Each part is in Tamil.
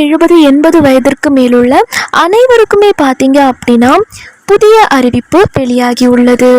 60-80 வயதிற்கு மேலுள்ள அனைவருக்குமே பார்த்தீங்க அப்படின்னா புதிய அறிவிப்பு வெளியாகி உள்ளது.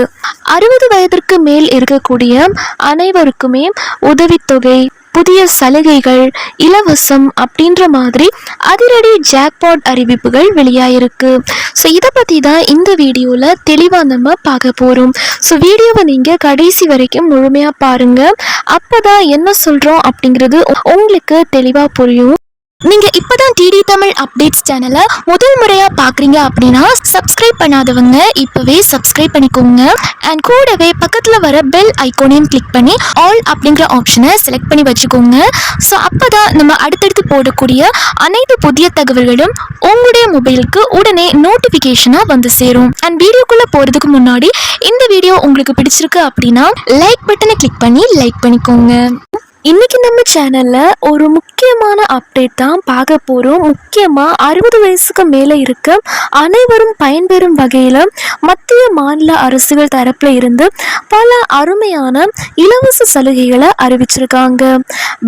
60 வயதிற்கு மேல் இருக்கக்கூடிய அனைவருக்குமே உதவித்தொகை, புதிய சலுகைகள், இலவசம் அப்படின்ற மாதிரி அதிரடி ஜாக்பாட் அறிவிப்புகள் வெளியாயிருக்கு. ஸோ இதை பற்றி தான் இந்த வீடியோவில் தெளிவாக நம்ம பார்க்க போகிறோம். ஸோ வீடியோவை நீங்கள் கடைசி வரைக்கும் முழுமையாக பாருங்கள். அப்போ தான் என்ன சொல்கிறோம் அப்படிங்கிறது உங்களுக்கு தெளிவாக புரியும். நீங்கள் இப்போ தான் டிடி தமிழ் அப்டேட்ஸ் சேனலை முதல் முறையாக பார்க்குறீங்க அப்படின்னா சப்ஸ்கிரைப் பண்ணாதவங்க இப்போவே சப்ஸ்கிரைப் பண்ணிக்கோங்க. அண்ட் கூடவே பக்கத்தில் வர பெல் ஐக்கோனையும் கிளிக் பண்ணி ஆல் அப்படிங்கிற ஆப்ஷனை செலக்ட் பண்ணி வச்சுக்கோங்க. ஸோ அப்போ தான் நம்ம அடுத்தடுத்து போடக்கூடிய அனைத்து புதிய தகவல்களும் உங்களுடைய மொபைலுக்கு உடனே நோட்டிஃபிகேஷனாக வந்து சேரும். அண்ட் வீடியோக்குள்ளே போகிறதுக்கு முன்னாடி இந்த வீடியோ உங்களுக்கு பிடிச்சிருக்கு அப்படின்னா லைக் பட்டனை கிளிக் பண்ணி லைக் பண்ணிக்கோங்க. இன்றைக்கி நம்ம சேனலில் ஒரு முக்கியமான அப்டேட் தான் பார்க்க போகிறோம். முக்கியமாக 60 வயசுக்கு மேலே இருக்க அனைவரும் பயன்பெறும் வகையில் மத்திய மாநில அரசுகள் தரப்பில் இருந்து பல அருமையான இலவச சலுகைகளை அறிவிச்சிருக்காங்க.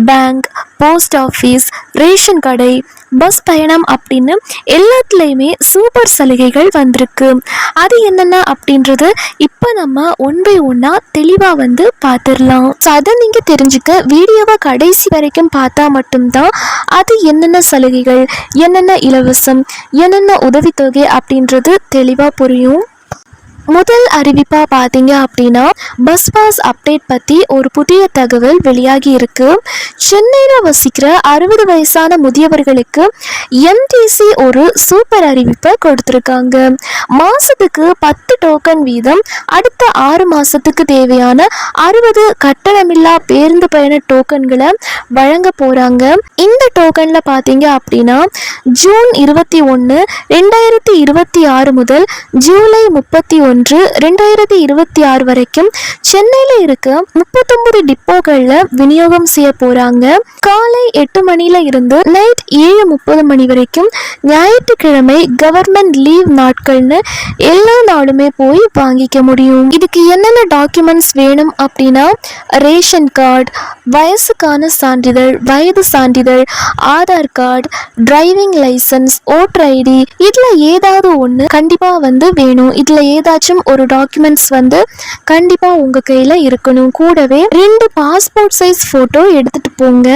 பேங்க், போஸ்ட் ஆஃபீஸ், ரேஷன் கடை, பஸ் பயணம் அப்படின்னு எல்லாத்துலேயுமே சூப்பர் சலுகைகள் வந்திருக்கு. அது என்னென்ன அப்படின்றது இப்போ நம்ம ஒன் பை ஒன்னாக தெளிவாக வந்து பார்த்துடலாம். ஸோ அதை நீங்கள் தெரிஞ்சுக்க வீடியோவை கடைசி வரைக்கும் பார்த்தா மட்டும்தான் அது என்னென்ன சலுகைகள், என்னென்ன இலவசம், என்னென்ன உதவித்தொகை அப்படின்றது தெளிவாக புரியும். முதல் அறிவிப்பாக பார்த்தீங்க அப்படின்னா பஸ் பாஸ் அப்டேட் பற்றி ஒரு புதிய தகவல் வெளியாகி இருக்கு. சென்னையில் வசிக்கிற 60 வயசான முதியவர்களுக்கு எம்டிசி ஒரு சூப்பர் அறிவிப்பை கொடுத்துருக்காங்க. மாதத்துக்கு 10 டோக்கன் வீதம் அடுத்த 6 மாதத்துக்கு தேவையான 60 கட்டணமில்லா பேருந்து பயண டோக்கன்களை வழங்க போகிறாங்க. இந்த டோக்கனில் பார்த்தீங்க அப்படின்னா ஜூன் 21, 2026 முதல் ஜூலை 31, 2026 வரைக்கும் சென்னையில் இருக்க 39 டிப்போகளில் விநியோகம் செய்ய போறாங்க. காலை 8 மணில இருந்து நைட் 7:30 மணி வரைக்கும் ஞாயிற்றுக்கிழமை கவர்மெண்ட் லீவ் நாட்கள்னு எல்லா நாளுமே போய் வாங்கிக்க முடியும். இதுக்கு என்னென்ன டாக்குமெண்ட்ஸ் வேணும் அப்படின்னா ரேஷன் கார்டு, வயசுக்கான சான்றிதழ், வயது சான்றிதழ், Aadhaar card, driving licence, voter ID, இதுல ஏதாவது ஒன்று கண்டிப்பா வந்து வேணும். இதுல ஏதாச்சும் ஒரு டாக்குமெண்ட்ஸ் வந்து கண்டிப்பா உங்க கையில இருக்கணும். கூடவே 2 பாஸ்போர்ட் சைஸ் போட்டோ எடுத்துட்டு போங்க.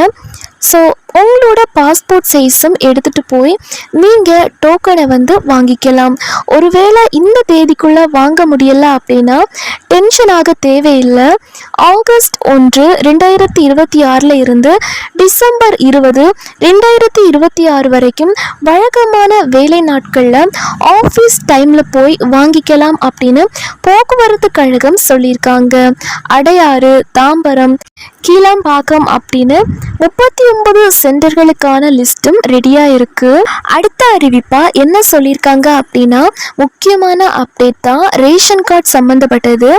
ஸோ உங்களோட பாஸ்போர்ட் சைஸும் எடுத்துகிட்டு போய் நீங்கள் டோக்கனை வந்து வாங்கிக்கலாம். ஒருவேளை இந்த தேதிக்குள்ளே வாங்க முடியலை அப்படின்னா டென்ஷன் ஆக தேவையில்லை. ஆகஸ்ட் 1, 2026 இருந்து டிசம்பர் 20, 2026 வரைக்கும் வழக்கமான வேலை நாட்களில் ஆஃபீஸ் டைமில் போய் வாங்கிக்கலாம் அப்படின்னு போக்குவரத்து கழகம் சொல்லியிருக்காங்க. அடையாறு, தாம்பரம், கீழாம்பாக்கம் அப்படின்னு 39 சென்டர்களுக்கான லிஸ்ட்டும் ரெடியா இருக்கு. அடுத்த அறிவிப்பா என்ன சொல்லியிருக்காங்க அப்படின்னா முக்கியமான அப்டேட் தான் ரேஷன் கார்டு சம்பந்தப்பட்டது.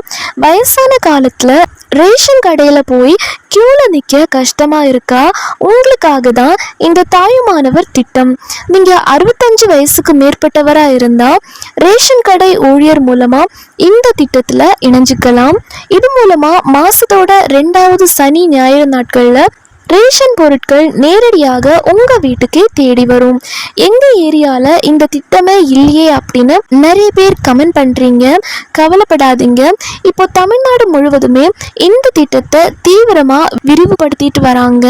வயசான காலத்துல ரேஷன் கடையில போய் கியூல நிற்க கஷ்டமா இருக்கா? உங்களுக்காக தான் இந்த தாயுமானவர் திட்டம். நீங்க 65 வயசுக்கு மேற்பட்டவரா இருந்தா ரேஷன் கடை ஊழியர் மூலமா இந்த திட்டத்துல இணைஞ்சுக்கலாம். இது மூலமா மாசத்தோட 2வது சனி ஞாயிறு நாட்கள்ல ரேஷன் பொருட்கள் நேரடியாக உங்க வீட்டுக்கே தேடி வரும். எங்க ஏரியால இந்த திட்டமே இல்லையே அப்படின்னு நிறைய பேர் கமெண்ட் பண்றீங்க. கவலைப்படாதீங்க, இப்போ தமிழ்நாடு முழுவதுமே இந்த திட்டத்தை தீவிரமா விரிவுபடுத்திட்டு வராங்க.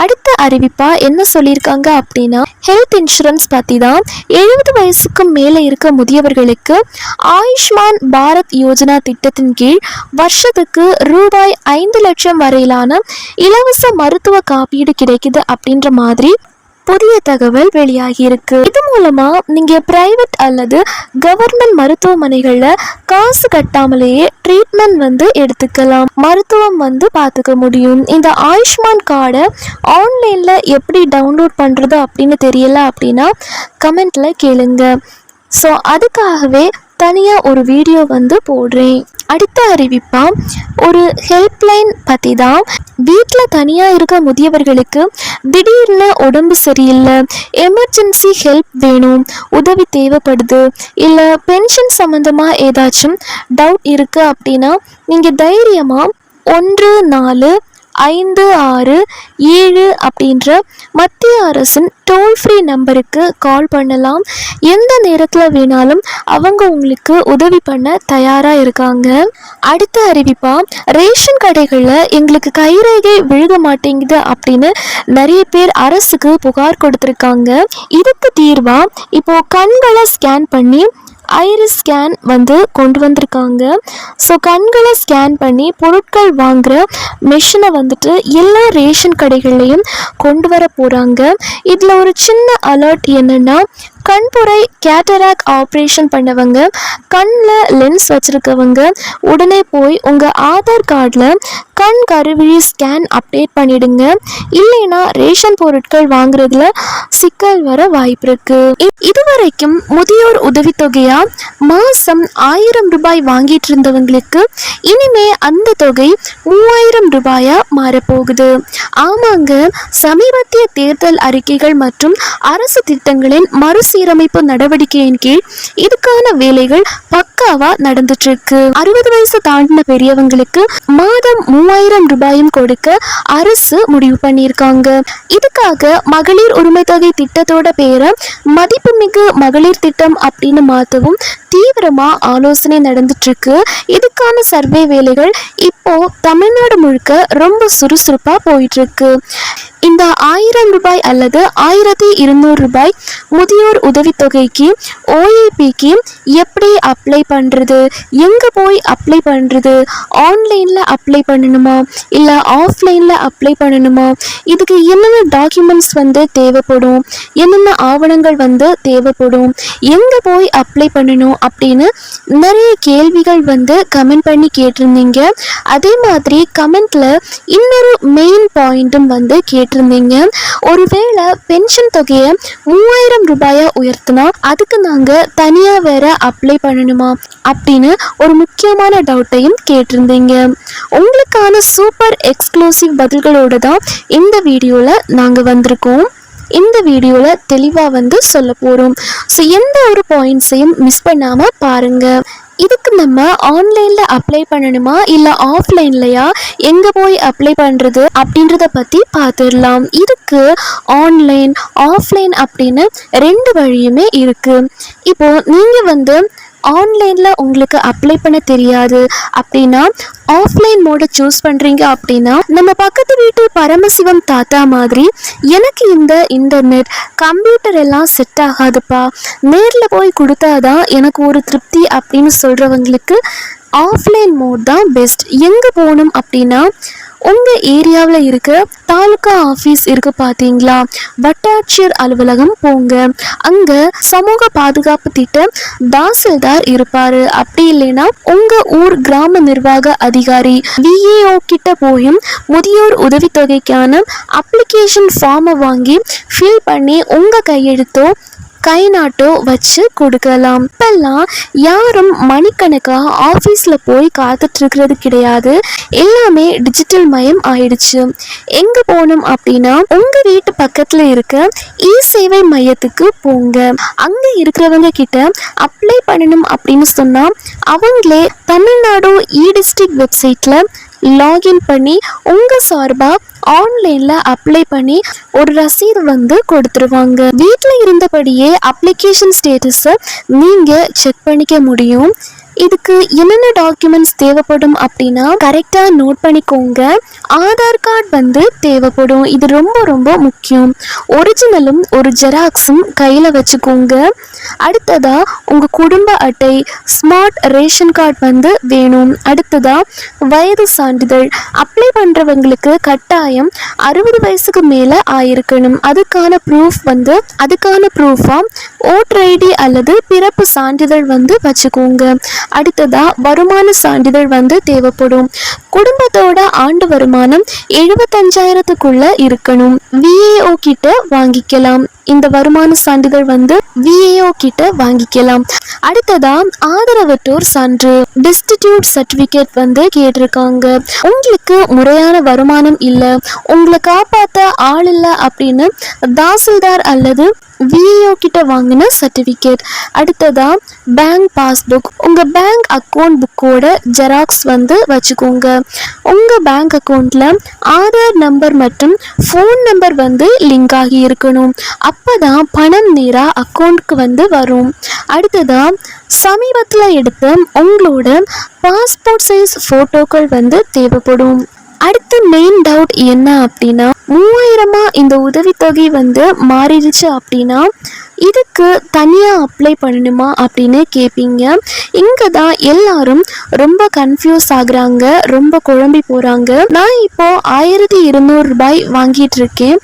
அடுத்த அறிவிப்பா என்ன சொல்லியிருக்காங்க அப்படின்னா ஹெல்த் இன்சூரன்ஸ் பற்றி தான். 70 வயசுக்கு மேலே இருக்க முதியவர்களுக்கு ஆயுஷ்மான் பாரத் யோஜனா திட்டத்தின் கீழ் வருஷத்துக்கு ரூபாய் 5 லட்சம் வரையிலான இலவச மருத்துவ காப்பீடு கிடைக்குது அப்படின்ற மாதிரி புதிய தகவல் வெளியாகி இருக்கு. இது மூலமா நீங்க பிரைவேட் அல்லது கவர்மெண்ட் மருத்துவமனைகள்ல காசு கட்டாமலேயே ட்ரீட்மெண்ட் வந்து எடுத்துக்கலாம், மருத்துவம் வந்து பார்த்துக்க முடியும். இந்த ஆயுஷ்மான் கார்டை ஆன்லைன்ல எப்படி டவுன்லோட் பண்றது அப்படின்னு தெரியல அப்படின்னா கமெண்ட்ல கேளுங்க. ஸோ அதுக்காகவே தனியாக ஒரு வீடியோ வந்து போடுறேன். அடுத்த அறிவிப்பா ஒரு ஹெல்ப்லைன் பற்றி தான். வீட்டில் தனியாக இருக்க முதியவர்களுக்கு திடீர்னு உடம்பு சரியில்லை, எமர்ஜென்சி ஹெல்ப் வேணும், உதவி தேவைப்படுது, இல்லை பென்ஷன் சம்மந்தமாக ஏதாச்சும் டவுட் இருக்குது அப்படின்னா நீங்கள் தைரியமாக 14 5677 அப்படின்ற மத்திய அரசின் டோல் ஃப்ரீ நம்பருக்கு கால் பண்ணலாம். எந்த நேரத்தில் வேணாலும் அவங்க உங்களுக்கு உதவி பண்ண தயாராக இருக்காங்க. அடுத்த அறிவிப்பா, ரேஷன் கடைகளில் எங்களுக்கு கைரேகை விழுக மாட்டேங்குது அப்படின்னு நிறைய பேர் அரசுக்கு புகார் கொடுத்துருக்காங்க. இதுக்கு தீர்வா இப்போ கண்களை ஸ்கேன் பண்ணி ஐரிஸ் ஸ்கேன் கொண்டு வந்திருக்காங்க. ஸோ கண்களை ஸ்கேன் பண்ணி பொருட்கள் வாங்குகிற மெஷினை எல்லா ரேஷன் கடைகள்லையும் கொண்டு வர போகிறாங்க. இதில் ஒரு சின்ன அலர்ட் என்னென்னா, கண்புரை கேட்டராக்ட் ஆப்ரேஷன் பண்ணவங்க, கண்ணில் லென்ஸ் வச்சுருக்கவங்க உடனே போய் உங்கள் ஆதார் கார்டில் கண் கருவிழி ஸ்கேன் அப்டேட் பண்ணிடுங்க. இல்லைன்னா ரேஷன் பொருட்கள் வாங்குறதுல சிக்கல் வர வாய்ப்பு இருக்கு. இதுவரைக்கும் முதியோர் உதவித்தொகையா மாசம் 1000 ரூபாய் வாங்கிட்டு இருந்தவங்களுக்கு இனிமே அந்த தொகை 3000 ரூபாயா மாறப்போகுது. ஆமாங்க, சமீபத்திய தேர்தல் அறிக்கைகள் மற்றும் அரசு திட்டங்களின் மறுசீரமைப்பு நடவடிக்கையின் கீழ் இதுக்கான வேலைகள் பக்காவா நடந்துட்டு இருக்கு. 60 வயசு தாண்டின பெரியவங்களுக்கு மாதம் 3000 ரூபாயும் கொடுக்க அரசு முடிவு பண்ணியிருக்காங்க. இதுக்காக மகளிர் உரிமை தொகை திட்டத்தோட பேரை மதிப்புமிகு மகளிர் திட்டம் அப்படின்னு மாற்றவும் தீவிரமா ஆலோசனை நடந்துட்டு இருக்கு. இதுக்கான சர்வே வேலைகள் இப்போ தமிழ்நாடு முழுக்க ரொம்ப சுறுசுறுப்பா போயிட்டு இருக்கு. இந்த 1000 ரூபாய் அல்லது 1200 ரூபாய் முதியோர் உதவித்தொகைக்கு ஓஏபிக்கு எப்படி அப்ளை பண்ணுறது, எங்கே போய் அப்ளை பண்ணுறது, ஆன்லைனில் அப்ளை பண்ணணுமா இல்லை ஆஃப்லைனில் அப்ளை பண்ணணுமா, இதுக்கு என்னென்ன டாக்குமெண்ட்ஸ் தேவைப்படும், என்னென்ன ஆவணங்கள் தேவைப்படும், எங்கே போய் அப்ளை பண்ணணும் அப்படின்னு நிறைய கேள்விகள் கமெண்ட் பண்ணி கேட்டிருந்தீங்க. அதே மாதிரி கமெண்ட்ல இன்னொரு மெயின் பாயிண்ட்டும் கேட்டிருந்தீங்க. ஒருவேளை பென்ஷன் தொகையை 3000 ரூபாயா உயர்த்தினா அதுக்கு நாங்கள் தனியாக வேற அப்ளை பண்ணணுமா அப்படின்னு ஒரு முக்கியமான டவுட்டையும் கேட்டிருந்தீங்க. உங்களுக்கான சூப்பர் எக்ஸ்க்ளூசிவ் பதில்களோடு தான் இந்த வீடியோவில் நாங்கள் வந்திருக்கோம். இந்த வீடியோவில் தெளிவாக சொல்ல போகிறோம். ஸோ எந்த ஒரு பாயிண்ட்ஸையும் மிஸ் பண்ணாமல் பாருங்கள். இதுக்கு நம்ம ஆன்லைனில் அப்ளை பண்ணணுமா இல்லை ஆஃப்லைன்லையா, எங்கே போய் அப்ளை பண்ணுறது அப்படின்றத பற்றி பார்த்துடலாம். இதுக்கு ஆன்லைன் ஆஃப்லைன் அப்படின்னு 2 வழியுமே இருக்குது. இப்போது நீங்கள் ஆன்லைனில் உங்களுக்கு அப்ளை பண்ண தெரியாது அப்படின்னா ஆஃப்லைன் மோடை சூஸ் பண்ணுறீங்க அப்படின்னா, நம்ம பக்கத்து வீட்டு பரமசிவம் தாத்தா மாதிரி எனக்கு இந்த இன்டர்நெட் கம்ப்யூட்டர் எல்லாம் செட் ஆகாதுப்பா, நேரில் போய் கொடுத்தாதான் எனக்கு ஒரு திருப்தி அப்படின்னு சொல்கிறவங்களுக்கு ஆஃப்லைன் மோட் தான் பெஸ்ட். எங்கே போகணும் அப்படின்னா, உங்கள் ஏரியாவில் இருக்க தாலுகா ஆஃபீஸ் இருக்குது பார்த்தீங்களா, வட்டாட்சியர் அலுவலகம் போங்க. அங்கே சமூக பாதுகாப்பு திட்ட தாசில்தார் இருப்பார். அப்படி இல்லைன்னா உங்கள் ஊர் கிராம நிர்வாக அதிகாரி விஏஓ கிட்ட போயும் முதியோர் உதவித்தொகைக்கான அப்ளிகேஷன் ஃபார்மை வாங்கி ஃபில் பண்ணி உங்கள் கையெழுத்தோ கை நாட்டோ வச்சு கொடுக்கலாம். இப்பெல்லாம் யாரும் மணிக்கணக்காக ஆஃபீஸில் போய் காத்துட்ருக்கிறது கிடையாது. எல்லாமே டிஜிட்டல் மயம் ஆயிடுச்சு. எங்கே போகணும் அப்படின்னா உங்கள் வீட்டு பக்கத்தில் இருக்க இ சேவை மையத்துக்கு போங்க. அங்கே இருக்கிறவங்க கிட்ட அப்ளை பண்ணணும் அப்படின்னு சொன்னால் அவங்களே தமிழ்நாடு இ டிஸ்ட்ரிக்ட் வெப்சைட்டில் லாகின் பண்ணி உங்கள் சார்பாக ஆன்லைனில் அப்ளை பண்ணி ஒரு ரசீது கொடுத்துருவாங்க. வீட்டில் இருந்தபடியே அப்ளிகேஷன் ஸ்டேட்டஸை நீங்கள் செக் பண்ணிக்க முடியும். இதுக்கு என்னென்ன டாக்குமெண்ட்ஸ் தேவைப்படும் அப்படின்னா கரெக்டாக நோட் பண்ணிக்கோங்க. ஆதார் கார்டு தேவைப்படும். இது ரொம்ப ரொம்ப முக்கியம். ஒரிஜினலும் ஒரு ஜெராக்ஸும் கையில் வச்சுக்கோங்க. அடுத்ததாக உங்கள் குடும்ப அட்டை, ஸ்மார்ட் ரேஷன் கார்டு வேணும். அடுத்ததாக வயது சான்றிதழ். அப்ளை பண்ணுறவங்களுக்கு கட்டாயம் 60 வயசுக்கு மேலே ஆயிருக்கணும். அதுக்கான ப்ரூஃபாக ஓட்டர் ஐடி அல்லது பிறப்பு சான்றிதழ் வச்சுக்கோங்க. அடுத்ததா வருமான சான்றிதழ் தேவைப்படும். குடும்பத்தோட ஆண்டு வருமானம் 75,000க்குள்ள இருக்கணும். விஏஓ கிட்ட வாங்கிக்கலாம். இந்த வருமான சான்றிதழ் வந்து விஏஓ கிட்ட வாங்கிக்கலாம். அடுத்ததா ஆதரவற்றோர் சான்று டிஸ்டிடியூட் சர்டிபிகேட் வந்து கேட்டிருக்காங்க. உங்களுக்கு முறையான வருமானம் இல்லை, உங்களை காப்பாற்ற ஆள் இல்லை அப்படின்னு தாசில்தார் அல்லது விஏஓ கிட்ட வாங்கின சர்டிபிகேட். அடுத்ததா பேங்க் பாஸ்புக், உங்க பேங்க் அக்கௌண்ட் புக்கோட ஜெராக்ஸ் வந்து வச்சுக்கோங்க. உங்க பேங்க் அக்கௌண்ட்ல ஆதார் நம்பர் மற்றும் ஃபோன் நம்பர் வந்து லிங்க் ஆகி இருக்கணும். அப்பதான் பணம் நேரா அக்கௌண்ட்க்கு வந்து வரும். அடுத்ததா சமீபத்தில் எடுத்த உங்களோட பாஸ்போர்ட் சைஸ் போட்டோக்கள் வந்து தேவைப்படும். அடுத்த மெயின் டவுட் என்ன அப்படின்னா, 3000 இந்த உதவித்தொகை வந்து மாறிடுச்சு அப்படின்னா இதுக்கு தனியாக அப்ளை பண்ணணுமா அப்படின்னு கேட்பீங்க. இங்கே தான் எல்லாரும் ரொம்ப கன்ஃபியூஸ் ஆகுறாங்க, ரொம்ப குழம்பி போகிறாங்க. நான் இப்போ 1200 ரூபாய் வாங்கிட்டு இருக்கேன்.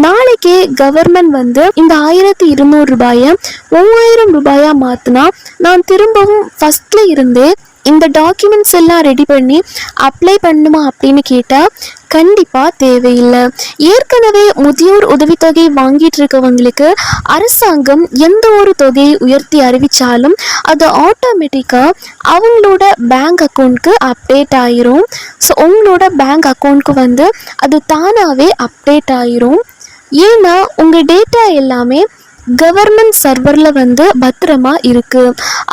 நாளைக்கே கவர்மெண்ட் வந்து இந்த 1200 ரூபாயை 3000 ரூபாயா மாற்றினா நான் திரும்பவும் ஃபர்ஸ்ட்ல இருந்தே இந்த டாக்குமெண்ட்ஸ் எல்லாம் ரெடி பண்ணி அப்ளை பண்ணுமா அப்படின்னு கேட்டால் கண்டிப்பாக தேவையில்லை. ஏற்கனவே முதியோர் உதவித்தொகை வாங்கிட்டு இருக்கவங்களுக்கு அரசாங்கம் எந்த ஒரு தொகையை உயர்த்தி அறிவித்தாலும் அது ஆட்டோமேட்டிக்காக அவங்களோட பேங்க் அக்கௌண்ட்க்கு அப்டேட் ஆயிரும். ஸோ உங்களோட பேங்க் அக்கௌண்ட்க்கு வந்து அது தானாகவே அப்டேட் ஆயிரும். ஏன்னா உங்கள் டேட்டா எல்லாமே கவர்மெண்ட் சர்வரில் வந்து பத்திரமா இருக்கு.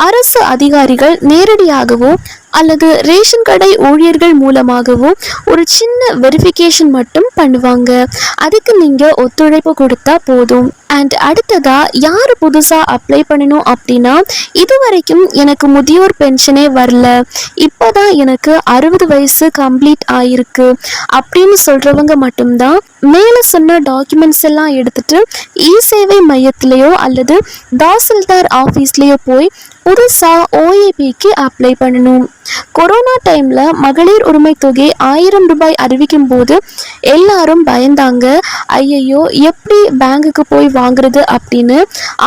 அரசு அதிகாரிகள் நேரடியாகவோ அல்லது ரேஷன் கடை ஊழியர்கள் மூலமாகவோ ஒரு சின்ன வெரிஃபிகேஷன் மட்டும் பண்ணுவாங்க. அதுக்கு நீங்கள் ஒத்துழைப்பு கொடுத்தா போதும். அண்ட் அடுத்ததா யார் புதுசாக அப்ளை பண்ணணும் அப்படின்னா, இது வரைக்கும் எனக்கு முதியோர் பென்ஷனே வரல, இப்போதான் எனக்கு 60 வயசு கம்ப்ளீட் ஆயிருக்கு அப்படின்னு சொல்கிறவங்க மட்டும்தான் மேலே சொன்ன டாக்குமெண்ட்ஸ் எல்லாம் எடுத்துட்டு இ-சேவை மையத்திலேயோ அல்லது தாசில்தார் ஆஃபீஸ்லேயோ போய் புதுசாக ஓஏபிக்கு அப்ளை பண்ணணும். கொரோனா டைமில் மகளிர் உரிமை தொகை 1000 ரூபாய் அறிவிக்கும் போது எல்லாரும் பயந்தாங்க, ஐயையோ எப்படி பேங்குக்கு போய் வாங்குறது அப்படின்னு.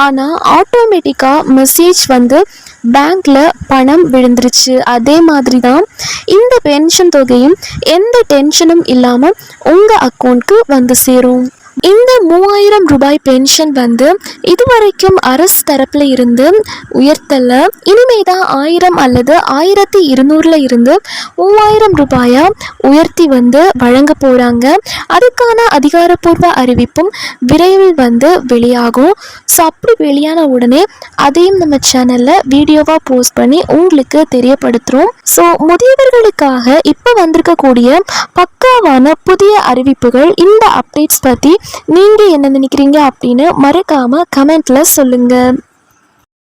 ஆனால் ஆட்டோமேட்டிக்காக மெசேஜ் வந்து பேங்க்ல பணம் விழுந்துருச்சு. அதே மாதிரி தான் இந்த பென்ஷன் தொகையும் எந்த டென்ஷனும் இல்லாமல் உங்கள் அக்கௌண்ட்க்கு வந்து சேரும். இந்த 3000 ரூபாய் பென்ஷன் வந்து இதுவரைக்கும் அரசு தரப்புல இருந்து உயர்த்தல. இனிமே தான் 1000 அல்லது 1200 இருந்து 3000 ரூபாயா உயர்த்தி வந்து வழங்க போறாங்க. அதுக்கான அதிகாரப்பூர்வ அறிவிப்பும் விரைவில் வந்து வெளியாகும். ஸோ அப்படி வெளியான உடனே அதையும் நம்ம சேனல்ல வீடியோவா போஸ்ட் பண்ணி உங்களுக்கு தெரியப்படுத்துறோம். ஸோ முதியவர்களுக்காக இப்போ வந்திருக்கக்கூடிய பக்காவான புதிய அறிவிப்புகள், இந்த அப்டேட்ஸ் பற்றி நீங்கள் என்ன நினைக்கிறீங்க அப்படின்னு மறக்காமல் கமெண்ட்டில் சொல்லுங்கள்.